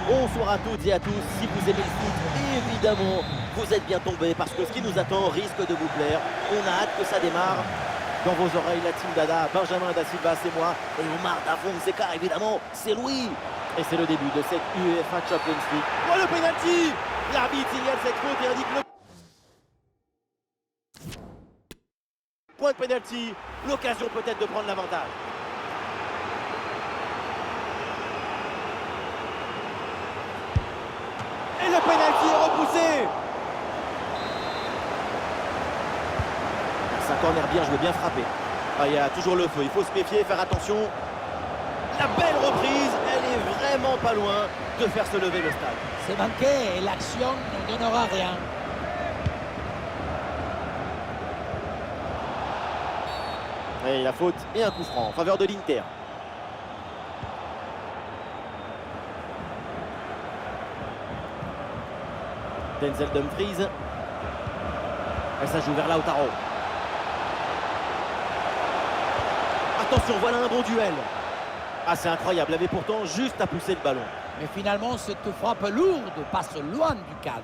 Bonsoir à toutes et à tous, si vous aimez le foot, évidemment, vous êtes bien tombés parce que ce qui nous attend risque de vous plaire. On a hâte que ça démarre. Dans vos oreilles, la team Dada, Benjamin Da Silva, c'est moi, et Omar Da Fonseca, évidemment, c'est Louis. Et c'est le début de cette UEFA Champions League. Oh, le penalty! L'arbitre signale cette faute et indique le point de penalty. L'occasion peut-être de prendre l'avantage. Et le penalty est repoussé. C'est un corner bien joué, bien frappé. Ah, il y a toujours le feu, il faut se méfier, faire attention. La belle reprise, elle est vraiment pas loin de faire se lever le stade. C'est manqué et l'action ne donnera rien. Et la faute et un coup franc en faveur de l'Inter. Denzel Dumfries. Et ça joue vers Lautaro. Attention, voilà un bon duel. Ah, c'est incroyable, il avait pourtant juste à pousser le ballon. Mais finalement, cette frappe lourde passe loin du cadre.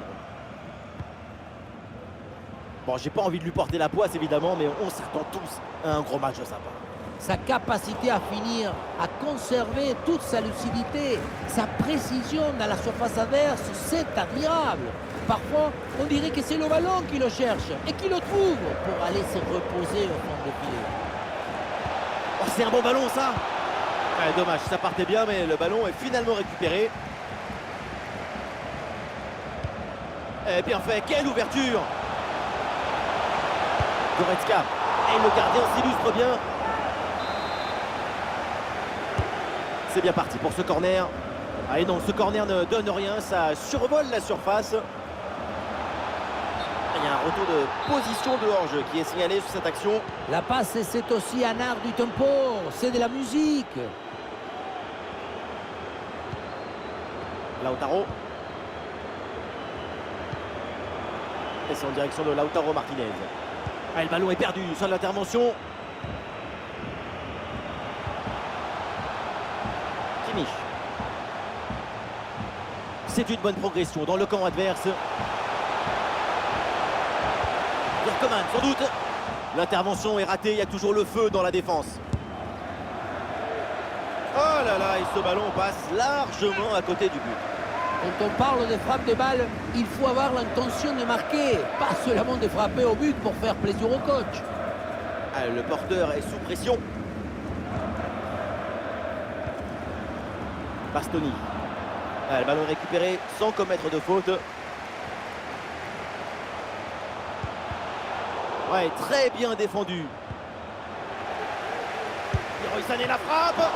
Bon, j'ai pas envie de lui porter la poisse, évidemment, mais on s'attend tous à un gros match de sa part. Sa capacité à finir, à conserver toute sa lucidité, sa précision dans la surface adverse, c'est admirable. Parfois, on dirait que c'est le ballon qui le cherche et qui le trouve pour aller se reposer au fond de pied. Oh, c'est un bon ballon, ça. Ah, dommage, ça partait bien, mais le ballon est finalement récupéré. Et bien fait, quelle ouverture! Goretzka. Et le gardien s'illustre bien. C'est bien parti pour ce corner. Ah, et non, ce corner ne donne rien, ça survole la surface. Il y a un retour de position de hors-jeu qui est signalé sur cette action. La passe, c'est aussi un art du tempo, c'est de la musique. Lautaro. Et c'est en direction de Lautaro Martinez. Ah, le ballon est perdu sur l'intervention. Kimmich. C'est une bonne progression dans le camp adverse. Virkman, sans doute. L'intervention est ratée, il y a toujours le feu dans la défense. Oh là là, et ce ballon passe largement à côté du but. Quand on parle de frappe de balle, il faut avoir l'intention de marquer, pas seulement de frapper au but pour faire plaisir au coach. Ah, le porteur est sous pression. Bastoni. Ah, le ballon récupéré sans commettre de faute. Ouais, très bien défendu. Leroy Sané la frappe.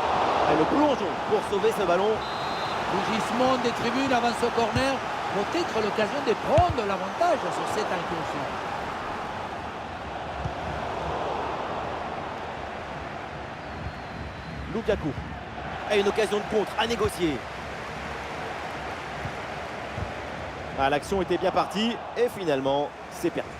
Et le plongeon pour sauver ce ballon. Rougissement des tribunes avant ce corner, peut-être l'occasion de prendre l'avantage sur cette incursion. Lukaku a une occasion de contre à négocier. Ah, l'action était bien partie et finalement c'est perdu.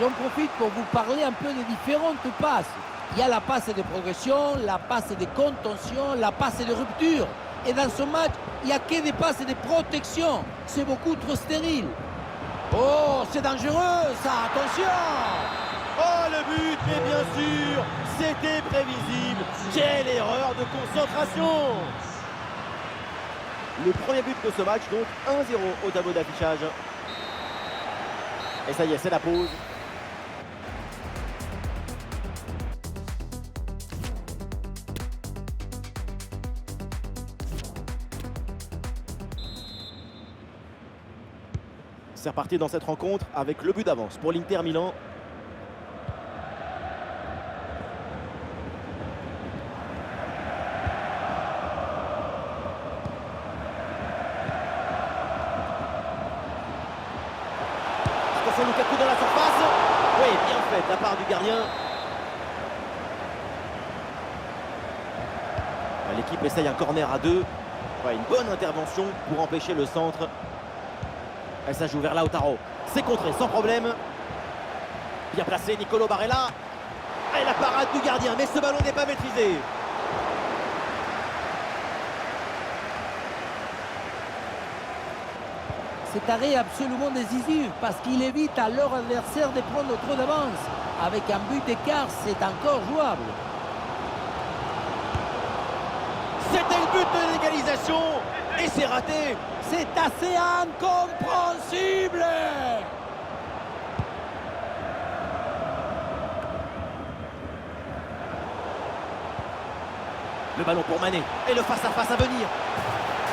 J'en profite pour vous parler un peu des différentes passes. Il y a la passe de progression, la passe de contention, la passe de rupture. Et dans ce match, il n'y a que des passes de protection. C'est beaucoup trop stérile. Oh, c'est dangereux ça, attention! Oh, le but, mais bien sûr, c'était prévisible. Quelle erreur de concentration! Le premier but de ce match, donc 1-0 au tableau d'affichage. Et ça y est, c'est la pause. C'est reparti dans cette rencontre avec le but d'avance pour l'Inter Milan. Attention, Lukaku dans la surface. Oui, bien fait de la part du gardien. L'équipe essaye un corner à deux. Ouais, une bonne intervention pour empêcher le centre. Et ça joue vers Lautaro. C'est contré sans problème. Bien placé, Nicolo Barella. Et la parade du gardien, mais ce ballon n'est pas maîtrisé. Cet arrêt est absolument décisif parce qu'il évite à leur adversaire de prendre trop d'avance. Avec un but d'écart, c'est encore jouable. C'était le but de l'égalisation et c'est raté. C'est assez incompréhensible. Le ballon pour Mané et le face-à-face à venir.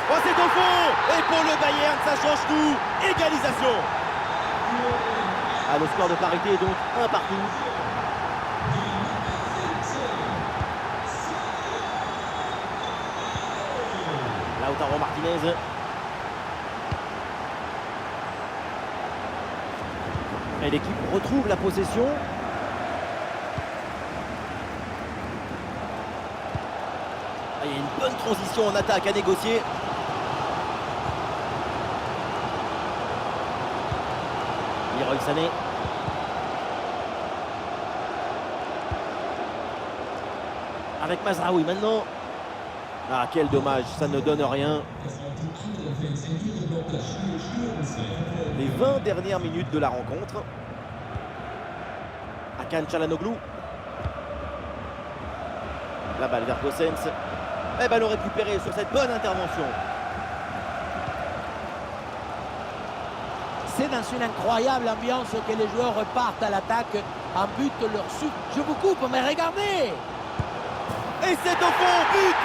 Oh, c'est au fond. Et pour le Bayern, ça change tout. Égalisation. Ah, le score de parité est donc 1 partout. Lautaro Martinez. Et l'équipe retrouve la possession. Il y a une bonne transition en attaque à négocier. Leroy Sané. Avec Mazraoui maintenant. Ah, quel dommage, ça ne donne rien. Les 20 dernières minutes de la rencontre. Hakan Çalhanoğlu. La balle vers Gosens. Et ballon récupéré sur cette bonne intervention. C'est dans une incroyable ambiance que les joueurs repartent à l'attaque. Un but leur souffle. Je vous coupe, mais regardez! Et c'est au fond, but!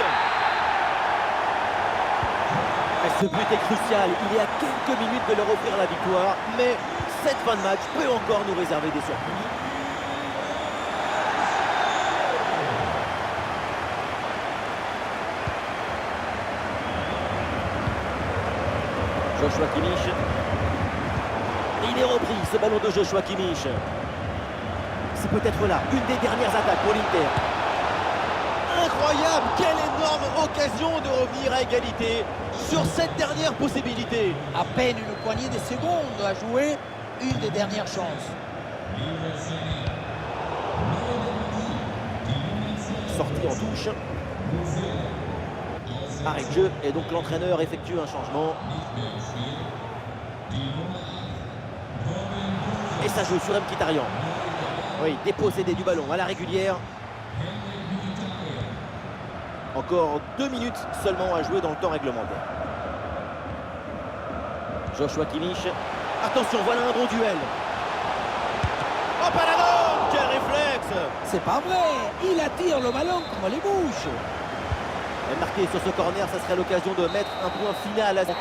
Et ce but est crucial. Il est à quelques minutes de leur offrir la victoire. Mais cette fin de match peut encore nous réserver des surprises. Joshua Kimmich. Et il est repris, ce ballon de Joshua Kimmich. C'est peut-être là, une des dernières attaques pour l'Inter. Incroyable, quelle énorme occasion de revenir à égalité sur cette dernière possibilité. À peine une poignée de secondes à jouer, une des dernières chances. Sortie en touche. Arrêt de jeu et donc l'entraîneur effectue un changement. Et ça joue sur Mkhitaryan. Oui, dépossédé du ballon à la régulière. Encore 2 minutes seulement à jouer dans le temps réglementaire. Joshua Kimmich. Attention, voilà un bon duel. Hop à la donne, quel réflexe! C'est pas vrai, il attire le ballon comme les bouches. Et marqué sur ce corner, ça serait l'occasion de mettre un point final à cette